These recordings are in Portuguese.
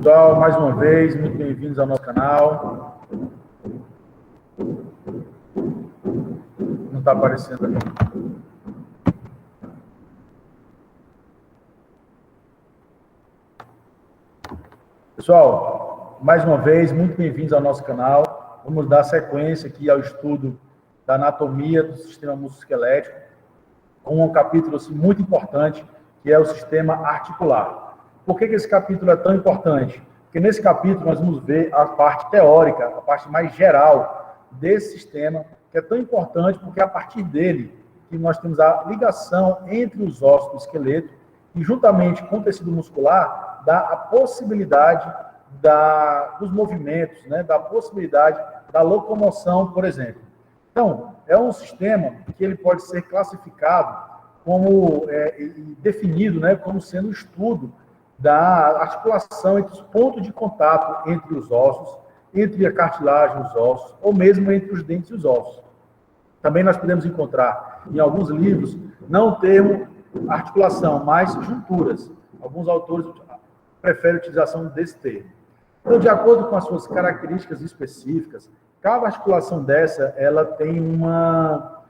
Pessoal, mais uma vez, muito bem-vindos ao nosso canal. Não está aparecendo aqui. Pessoal, mais uma vez, muito bem-vindos ao nosso canal. Vamos dar sequência aqui ao estudo da anatomia do sistema musculoesquelético, com um capítulo assim, muito importante, que é o sistema articular. Por que esse capítulo é tão importante? Porque nesse capítulo nós vamos ver a parte teórica, a parte mais geral desse sistema, que é tão importante porque é a partir dele que nós temos a ligação entre os ossos do esqueleto e juntamente com o tecido muscular dá a possibilidade dos movimentos, né, da possibilidade da locomoção, por exemplo. Então, é um sistema que ele pode ser classificado como definido, né, como sendo o estudo da articulação entre os pontos de contato entre os ossos, entre a cartilagem e os ossos, ou mesmo entre os dentes e os ossos. Também nós podemos encontrar em alguns livros, não o termo articulação, mas junturas. Alguns autores preferem a utilização desse termo. Então, de acordo com as suas características específicas, cada articulação dessa, ela tem uma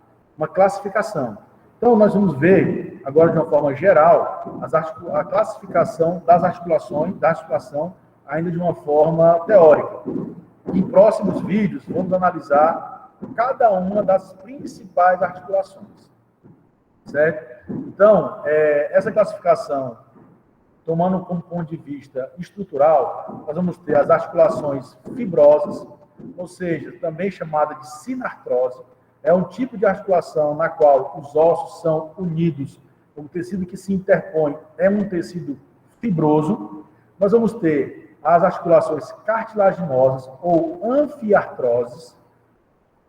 classificação. Então, nós vamos ver, agora de uma forma geral, a classificação das articulações, da articulação, ainda de uma forma teórica. Em próximos vídeos, vamos analisar cada uma das principais articulações. Certo? Então, essa classificação, tomando como ponto de vista estrutural, nós vamos ter as articulações fibrosas, ou seja, também chamada de sinartrose. É um tipo de articulação na qual os ossos são unidos. O tecido que se interpõe é um tecido fibroso. Nós vamos ter as articulações cartilaginosas ou anfiartroses,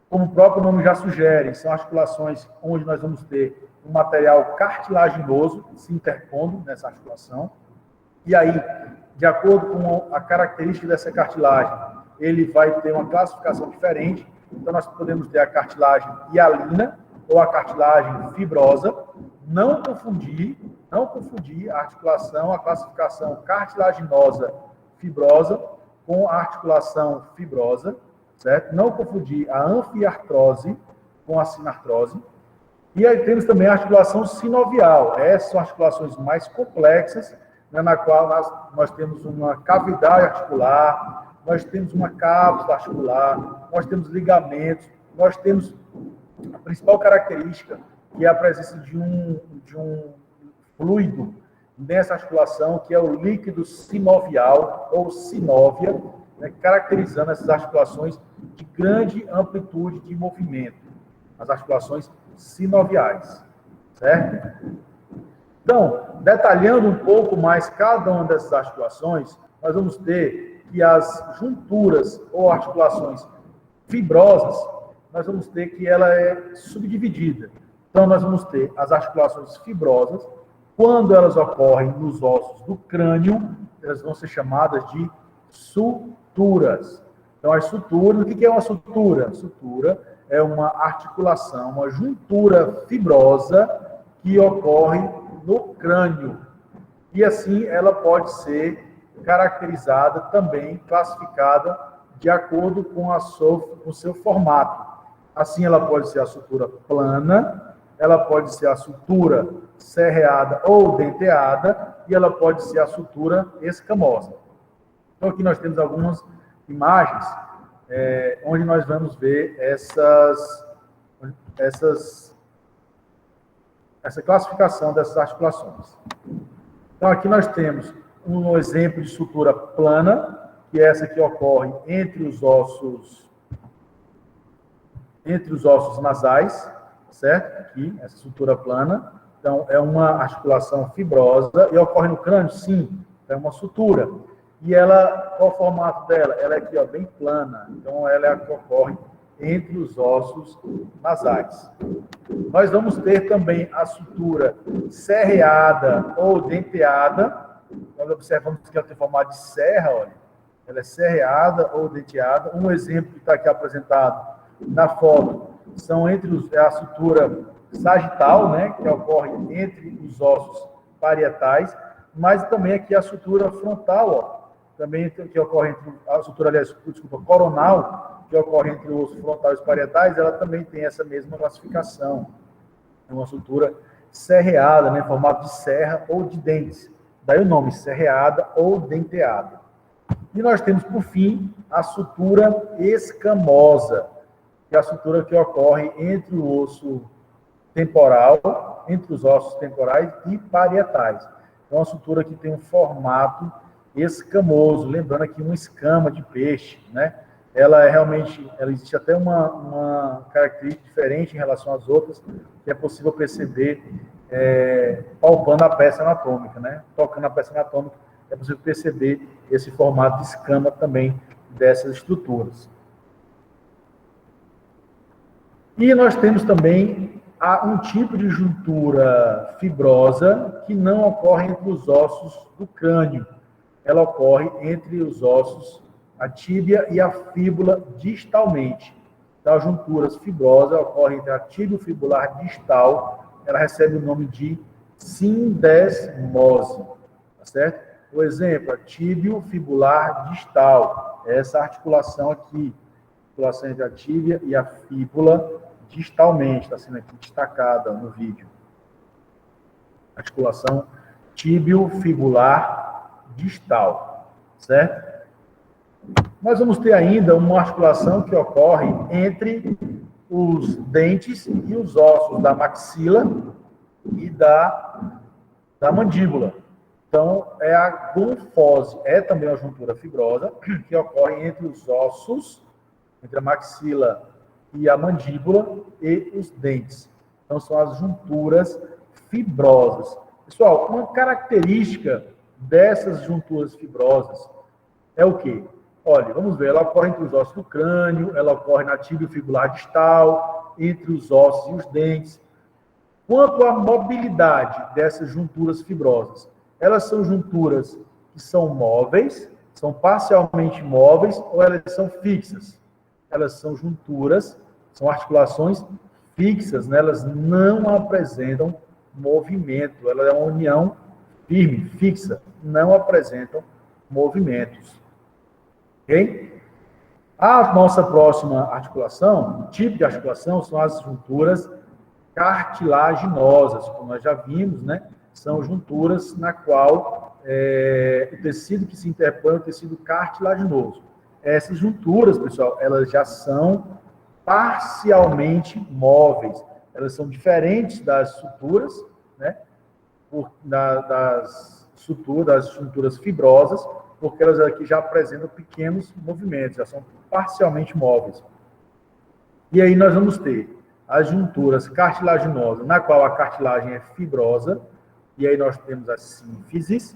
como o próprio nome já sugere, são articulações onde nós vamos ter um material cartilaginoso se interpondo nessa articulação. E aí, de acordo com a característica dessa cartilagem, ele vai ter uma classificação diferente. Então, nós podemos ter a cartilagem hialina ou a cartilagem fibrosa. Não confundir a articulação, a classificação cartilaginosa fibrosa com a articulação fibrosa, certo? Não confundir a anfiartrose com a sinartrose. E aí temos também a articulação sinovial. Essas são articulações mais complexas, né, na qual nós temos uma cavidade articular, nós temos uma cápsula articular, nós temos ligamentos, nós temos a principal característica, que é a presença de um fluido nessa articulação, que é o líquido sinovial, ou sinóvia, né, caracterizando essas articulações de grande amplitude de movimento, as articulações sinoviais, certo? Então, detalhando um pouco mais cada uma dessas articulações, nós vamos ter que as junturas ou articulações fibrosas, nós vamos ter que ela é subdividida. Então, nós vamos ter as articulações fibrosas, quando elas ocorrem nos ossos do crânio, elas vão ser chamadas de suturas. Então, as suturas, o que é uma sutura? Sutura é uma articulação, uma juntura fibrosa que ocorre no crânio. E assim ela pode ser caracterizada também, classificada de acordo com o seu formato. Assim, ela pode ser a sutura plana, ela pode ser a sutura serreada ou denteada, e ela pode ser a sutura escamosa. Então, aqui nós temos algumas imagens onde nós vamos ver essa classificação dessas articulações. Então, aqui nós temos um exemplo de sutura plana, que é essa que ocorre entre os ossos nasais, certo? Aqui, essa sutura plana. Então, é uma articulação fibrosa e ocorre no crânio, sim, é uma sutura. E ela, qual o formato dela? Ela é aqui, ó, bem plana. Então, ela é a que ocorre entre os ossos nasais. Nós vamos ter também a sutura serreada ou denteada. Nós observamos que ela tem formato de serra, olha. Ela é serreada ou denteada. Um exemplo que está aqui apresentado na foto é a sutura sagital, né, que ocorre entre os ossos parietais, mas também aqui a sutura frontal, ó, também que ocorre entre a sutura, aliás, desculpa, coronal, que ocorre entre o osso frontal e os parietais, ela também tem essa mesma classificação. É uma sutura serreada, né, em formato de serra ou de dentes. Daí o nome, serreada ou denteada. E nós temos, por fim, a sutura escamosa, que é a sutura que ocorre entre o osso temporal, entre os ossos temporais e parietais. É uma sutura que tem um formato escamoso, lembrando aqui uma escama de peixe, né? Ela é realmente, ela existe até uma característica diferente em relação às outras, que é possível perceber palpando a peça anatômica, né? Tocando a peça anatômica, é possível perceber esse formato de escama também dessas estruturas. E nós temos também um tipo de juntura fibrosa que não ocorre entre os ossos do crânio. Ela ocorre entre os ossos, a tíbia e a fíbula distalmente. Então, as junturas fibrosas ocorrem entre a tíbio fibular distal, ela recebe o nome de sindesmose, tá certo? Por exemplo, a tíbio fibular distal, essa articulação aqui, articulação entre a tíbia e a fíbula distalmente, está sendo aqui destacada no vídeo. Articulação tíbio-fibular distal, certo? Nós vamos ter ainda uma articulação que ocorre entre os dentes e os ossos da maxila e da mandíbula. Então, é a gonfose, é também uma juntura fibrosa que ocorre entre os ossos, entre a maxila e a mandíbula e os dentes. Então, são as junturas fibrosas. Pessoal, uma característica dessas junturas fibrosas é o quê? Olha, vamos ver, ela ocorre entre os ossos do crânio, ela ocorre na tíbio fibular distal, entre os ossos e os dentes. Quanto à mobilidade dessas junturas fibrosas, elas são junturas que são móveis, são parcialmente móveis ou elas são fixas? Elas são junturas, são articulações fixas, né? Elas não apresentam movimento, ela é uma união firme, fixa, não apresentam movimentos. Ok? A nossa próxima articulação, tipo de articulação, são as junturas cartilaginosas, como nós já vimos, né? São junturas na qual o tecido que se interpõe é o tecido cartilaginoso. Essas junturas, pessoal, elas já são parcialmente móveis. Elas são diferentes das suturas, né? Das junturas fibrosas, porque elas aqui já apresentam pequenos movimentos, já são parcialmente móveis. E aí nós vamos ter as junturas cartilaginosas, na qual a cartilagem é fibrosa, e aí nós temos as sínfises,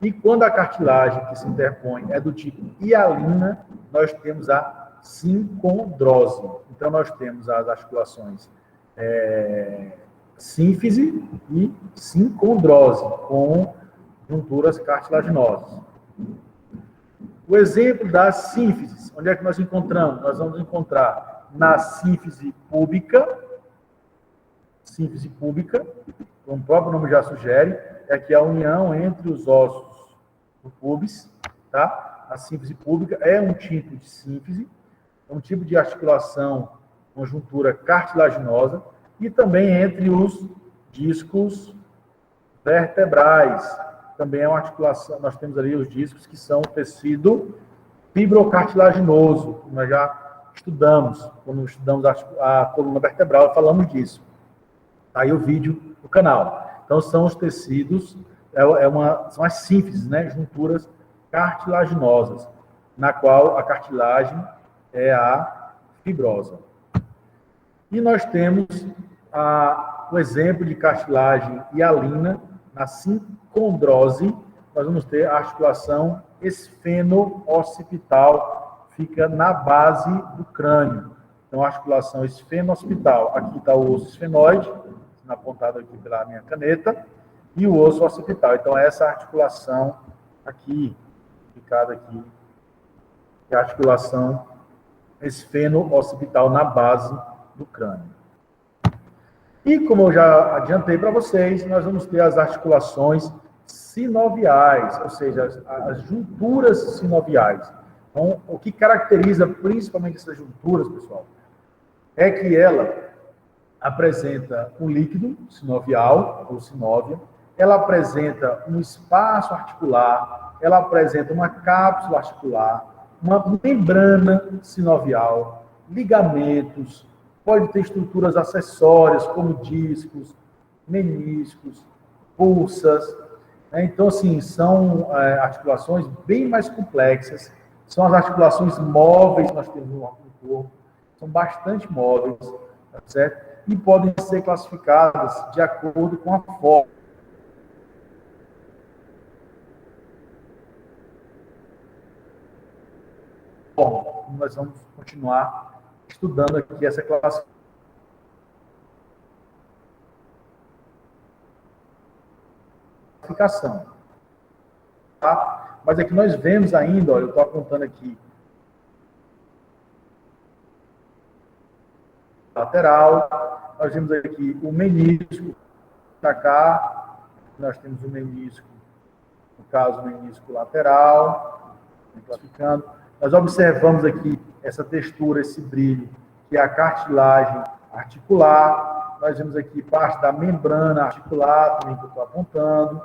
e quando a cartilagem que se interpõe é do tipo hialina, nós temos a sincondrose. Então, nós temos as articulações sínfise e sincondrose, com junturas cartilaginosas. O exemplo das sínfises, onde é que nós encontramos? Nós vamos encontrar na sínfise púbica, como o próprio nome já sugere, é que a união entre os ossos do pubis, tá? A sínfise púbica é um tipo de sínfise, é um tipo de articulação com juntura cartilaginosa, e também entre os discos vertebrais. Também é uma articulação, nós temos ali os discos que são tecido fibrocartilaginoso, que nós já estudamos, quando estudamos a coluna vertebral, falamos disso. Tá aí o vídeo do canal. Então, são os tecidos, são as sínfises, né? Junturas cartilaginosas, na qual a cartilagem é a fibrosa. E nós temos o exemplo de cartilagem hialina, na sincondrose, nós vamos ter a articulação esfeno-occipital, fica na base do crânio. Então, a articulação esfeno-occipital, aqui está o osso esfenoide, apontado aqui pela minha caneta, e o osso occipital. Então, essa articulação aqui, ficada aqui, é a articulação esfeno-occipital na base do crânio. E, como eu já adiantei para vocês, nós vamos ter as articulações sinoviais, ou seja, as junturas sinoviais. Então, o que caracteriza principalmente essas junturas, pessoal, é que ela apresenta um líquido sinovial, ou sinóvia, ela apresenta um espaço articular, ela apresenta uma cápsula articular, uma membrana sinovial, ligamentos, pode ter estruturas acessórias, como discos, meniscos, pulsas. Então, assim, são articulações bem mais complexas, são as articulações móveis que nós temos no corpo, são bastante móveis, tá certo? E podem ser classificadas de acordo com a forma. Nós vamos continuar estudando aqui essa classificação. Tá? Mas aqui nós vemos ainda, olha, eu estou apontando aqui, lateral, nós vemos aqui o menisco, para cá, nós temos o menisco, no caso, o menisco lateral, classificando. Nós observamos aqui essa textura, esse brilho, que é a cartilagem articular. Nós vemos aqui parte da membrana articular, também que eu estou apontando,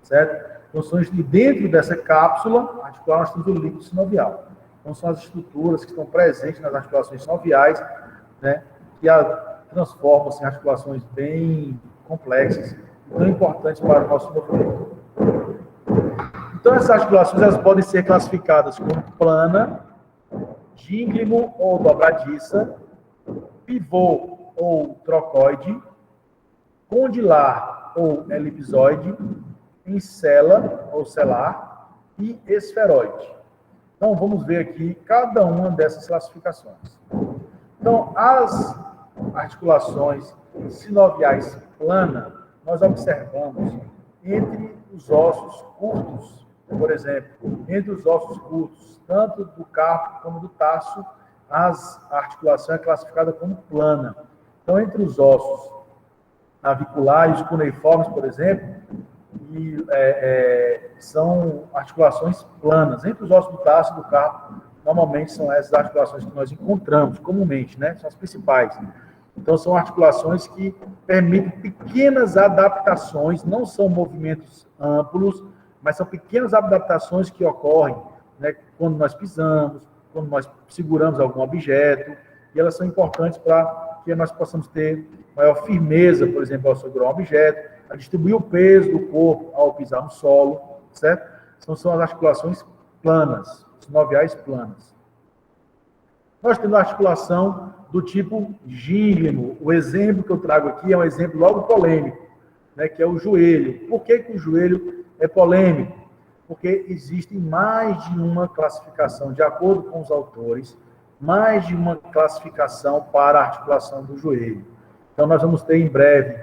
certo? Então, dentro dessa cápsula articular, nós temos o líquido sinovial. Então, são as estruturas que estão presentes nas articulações sinoviais, né, que transformam em articulações bem complexas, tão importantes para o nosso movimento. Então, essas articulações elas podem ser classificadas como plana, dínglimo ou dobradiça, pivô ou trocoide, condilar ou elipsoide, encela ou celar e esferoide. Então, vamos ver aqui cada uma dessas classificações. Então, as articulações sinoviais plana, nós observamos entre os ossos curtos, por exemplo, entre os ossos curtos, tanto do carpo como do tarso, a articulação é classificada como plana. Então, entre os ossos naviculares, cuneiformes, por exemplo, são articulações planas. Entre os ossos do tarso e do carpo, normalmente são essas articulações que nós encontramos comumente, né? São as principais. Então, são articulações que permitem pequenas adaptações, não são movimentos amplos, mas são pequenas adaptações que ocorrem, né, quando nós pisamos, quando nós seguramos algum objeto, e elas são importantes para que nós possamos ter maior firmeza, por exemplo, ao segurar um objeto, a distribuir o peso do corpo ao pisar no solo, certo? Então, são as articulações planas, sinoviais planas. Nós temos a articulação do tipo gínglimo. O exemplo que eu trago aqui é um exemplo logo polêmico, né, que é o joelho. Por que o joelho é polêmico? Porque existem mais de uma classificação, de acordo com os autores, mais de uma classificação para a articulação do joelho. Então, nós vamos ter em breve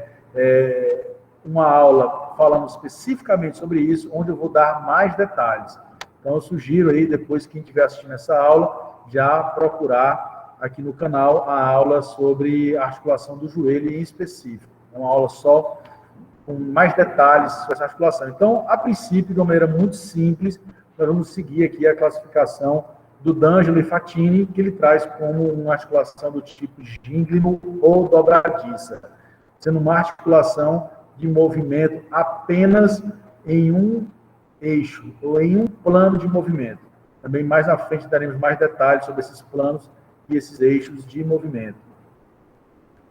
uma aula falando especificamente sobre isso, onde eu vou dar mais detalhes. Então, eu sugiro aí, depois, quem estiver assistindo essa aula, já procurar aqui no canal a aula sobre a articulação do joelho em específico. É uma aula só com mais detalhes sobre essa articulação. Então, a princípio, de uma maneira muito simples, nós vamos seguir aqui a classificação do D'Angelo e Fatini, que ele traz como uma articulação do tipo gínglimo ou dobradiça, sendo uma articulação de movimento apenas em um eixo, ou em um plano de movimento. Também mais na frente daremos mais detalhes sobre esses planos e esses eixos de movimento.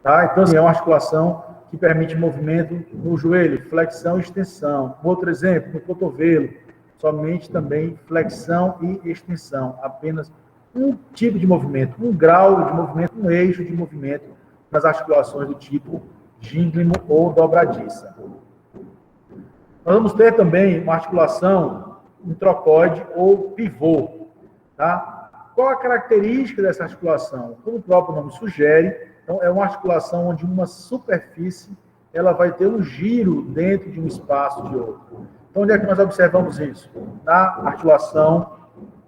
Tá? Então, assim, é uma articulação que permite movimento no joelho, flexão e extensão. Outro exemplo, no cotovelo, somente também flexão e extensão. Apenas um tipo de movimento, um grau de movimento, um eixo de movimento nas articulações do tipo gínglimo ou dobradiça. Nós vamos ter também uma articulação, um trocoide ou pivô. Tá? Qual a característica dessa articulação? Como o próprio nome sugere, então, é uma articulação onde uma superfície ela vai ter um giro dentro de um espaço de outro. Então, onde é que nós observamos isso? Na articulação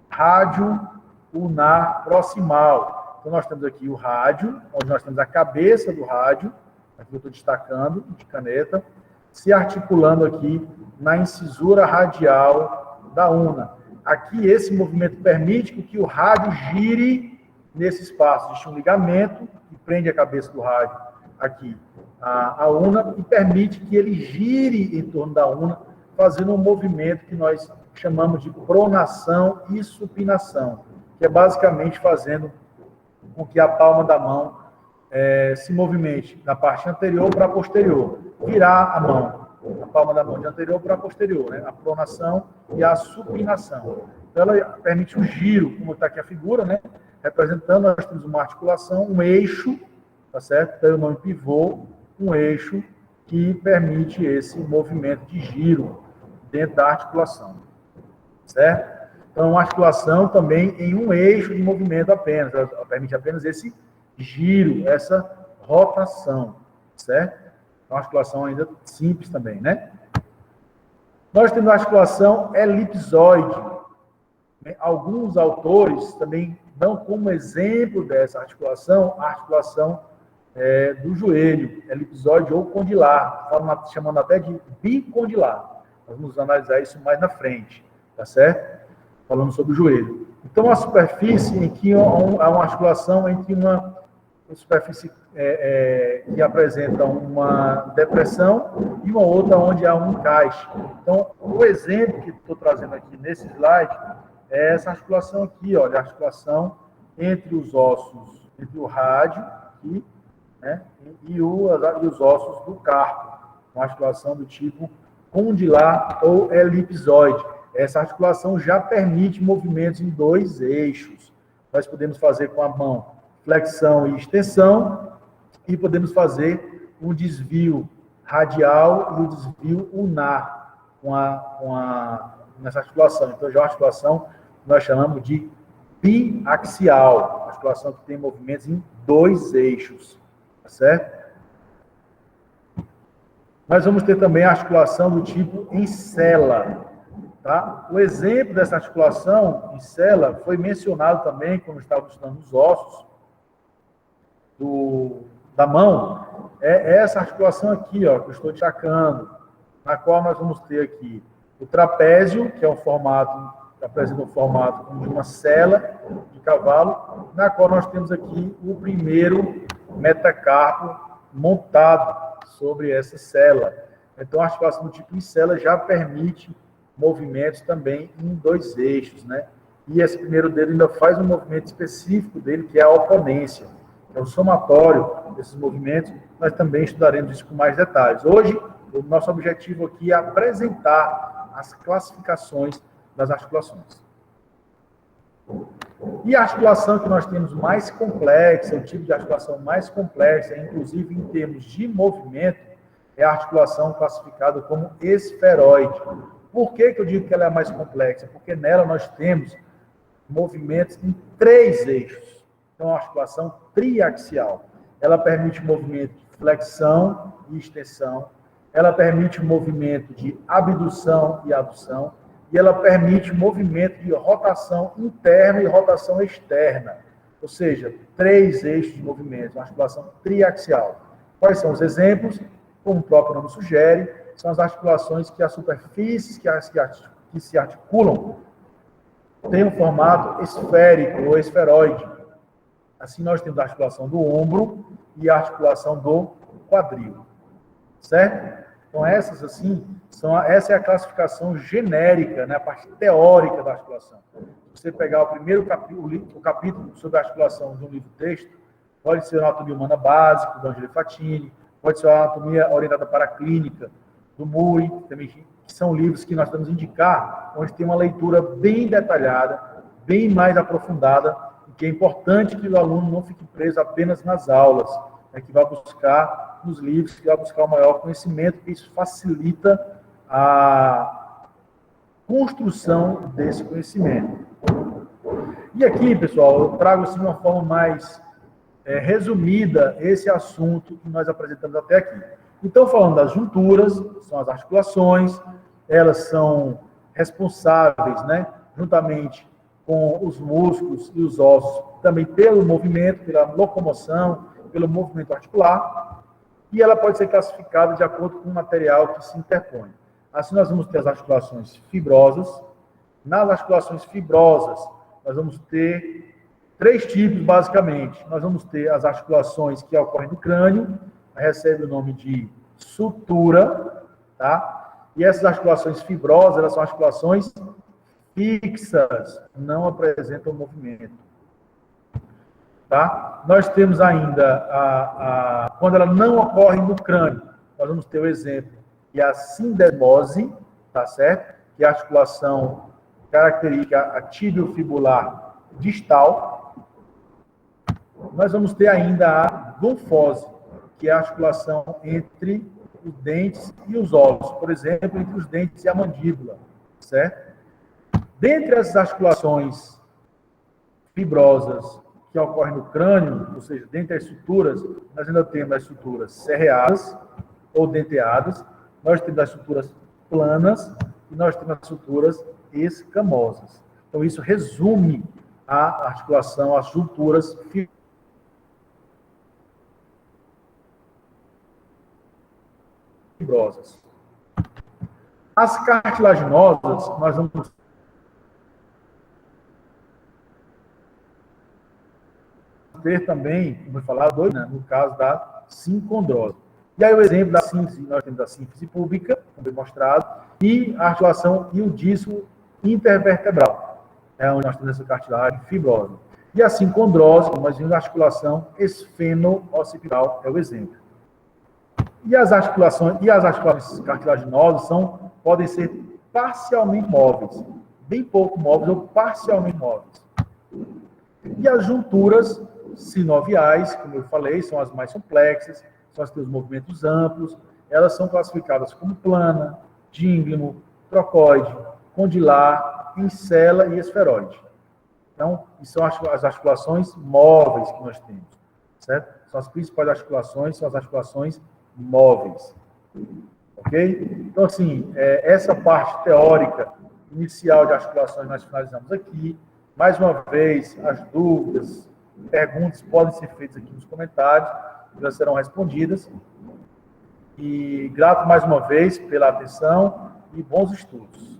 rádio-ulnar proximal. Então, nós temos aqui o rádio, onde nós temos a cabeça do rádio, aqui eu estou destacando, de caneta. se articulando aqui na incisura radial da una. Aqui, esse movimento permite que o rádio gire nesse espaço. Existe um ligamento que prende a cabeça do rádio aqui, a una, e permite que ele gire em torno da una, fazendo um movimento que nós chamamos de pronação e supinação, que é basicamente fazendo com que a palma da mão se movimente da parte anterior para a posterior, virar a mão, a palma da mão de anterior para a posterior, né? A pronação e a supinação. Então, ela permite o giro, como está aqui a figura, né? Representando, nós temos uma articulação, um eixo, tá certo? Então, o nome pivô, um eixo que permite esse movimento de giro dentro da articulação, certo? Então, uma articulação também em um eixo de movimento apenas, ela permite apenas esse giro, essa rotação, certo? É uma articulação ainda simples também, né? Nós temos a articulação elipsoide. Alguns autores também dão como exemplo dessa articulação a articulação do joelho, elipsoide ou condilar, chamando até de bicondilar. Nós vamos analisar isso mais na frente, tá certo? Falando sobre o joelho. Então, a superfície em que há uma articulação entre uma superfície que apresenta uma depressão e uma outra onde há um encaixe. Então, o exemplo que estou trazendo aqui nesse slide é essa articulação aqui, olha, a articulação entre os ossos, entre o rádio aqui, né, e os ossos do carpo, uma articulação do tipo condilar ou elipsoide. Essa articulação já permite movimentos em dois eixos. Nós podemos fazer com a mão flexão e extensão, e podemos fazer um desvio radial e um desvio unar nessa articulação. Então, já é uma articulação que nós chamamos de biaxial, uma articulação que tem movimentos em dois eixos, tá certo? Nós vamos ter também a articulação do tipo em sela, tá? O exemplo dessa articulação em sela foi mencionado também quando estávamos estudando os ossos da mão, é essa articulação aqui, ó, que eu estou destacando, na qual nós vamos ter aqui o trapézio, que é um formato, que apresenta um formato de uma sela de cavalo, na qual nós temos aqui o primeiro metacarpo montado sobre essa sela. Então, a articulação do tipo em sela já permite movimentos também em dois eixos, né? E esse primeiro dedo ainda faz um movimento específico dele, que é a oponência. É o somatório desses movimentos, nós também estudaremos isso com mais detalhes. Hoje, o nosso objetivo aqui é apresentar as classificações das articulações. E a articulação que nós temos mais complexa, o tipo de articulação mais complexa, inclusive em termos de movimento, é a articulação classificada como esferoide. Por que eu digo que ela é a mais complexa? Porque nela nós temos movimentos em três eixos. Então, a articulação triaxial. Ela permite o movimento de flexão e extensão, ela permite o movimento de abdução e adução, e ela permite o movimento de rotação interna e rotação externa. Ou seja, três eixos de movimento, uma articulação triaxial. Quais são os exemplos? Como o próprio nome sugere, são as articulações que as superfícies que se articulam têm um formato esférico ou esferoide. Assim, nós temos a articulação do ombro e a articulação do quadril. Certo? Então, essas, assim, essa é a classificação genérica, né, a parte teórica da articulação. Se você pegar o primeiro o capítulo sobre a articulação de um livro-texto, pode ser a Anatomia Humana Básica, do Angelo Fatini, pode ser a Anatomia Orientada para a Clínica, do Mui, também, que são livros que nós vamos indicar, onde tem uma leitura bem detalhada, bem mais aprofundada, que é importante que o aluno não fique preso apenas nas aulas, né, que vai buscar nos livros, que vai buscar o maior conhecimento, que isso facilita a construção desse conhecimento. E aqui, pessoal, eu trago assim, de uma forma mais resumida esse assunto que nós apresentamos até aqui. Então, falando das junturas, são as articulações, elas são responsáveis, né, juntamente com os músculos e os ossos, também pelo movimento, pela locomoção, pelo movimento articular. e ela pode ser classificada de acordo com o material que se interpõe. Assim, nós vamos ter as articulações fibrosas. Nas articulações fibrosas, nós vamos ter 3 tipos, basicamente. Nós vamos ter as articulações que ocorrem no crânio, recebe o nome de sutura, tá? E essas articulações fibrosas, elas são articulações fixas, não apresentam movimento. Tá? Nós temos ainda, quando ela não ocorre no crânio, nós vamos ter o exemplo, que é a sindesmose, tá certo? Que é a articulação característica tibiofibular distal. Nós vamos ter ainda a gonfose, que é a articulação entre os dentes e os ossos, por exemplo, entre os dentes e a mandíbula, certo? Dentre essas articulações fibrosas que ocorrem no crânio, ou seja, dentre as suturas, nós ainda temos as suturas serreadas ou denteadas, nós temos as suturas planas e nós temos as suturas escamosas. Então, isso resume a articulação, as suturas fibrosas. As cartilaginosas, nós vamos ter também, como eu falava, no caso da sincondrose. E aí o exemplo da síntese, nós temos a síntese pública, como bem mostrado, e a articulação e o disco intervertebral, onde nós temos essa cartilagem fibrosa. E a sincondrose, nós temos a articulação esfeno-occipital, é o exemplo. E as articulações cartilaginosas podem ser parcialmente móveis, bem pouco móveis ou parcialmente móveis. E as junturas sinoviais, como eu falei, são as mais complexas, são as que têm os movimentos amplos, elas são classificadas como plana, dínglimo, trocoide, condilar, encela e esferoide. Então, são as articulações móveis que nós temos, certo? São as principais articulações, são as articulações móveis. Ok? Então, assim, essa parte teórica inicial de articulações nós finalizamos aqui. Mais uma vez, as dúvidas, perguntas podem ser feitas aqui nos comentários, já serão respondidas. E grato mais uma vez pela atenção e bons estudos.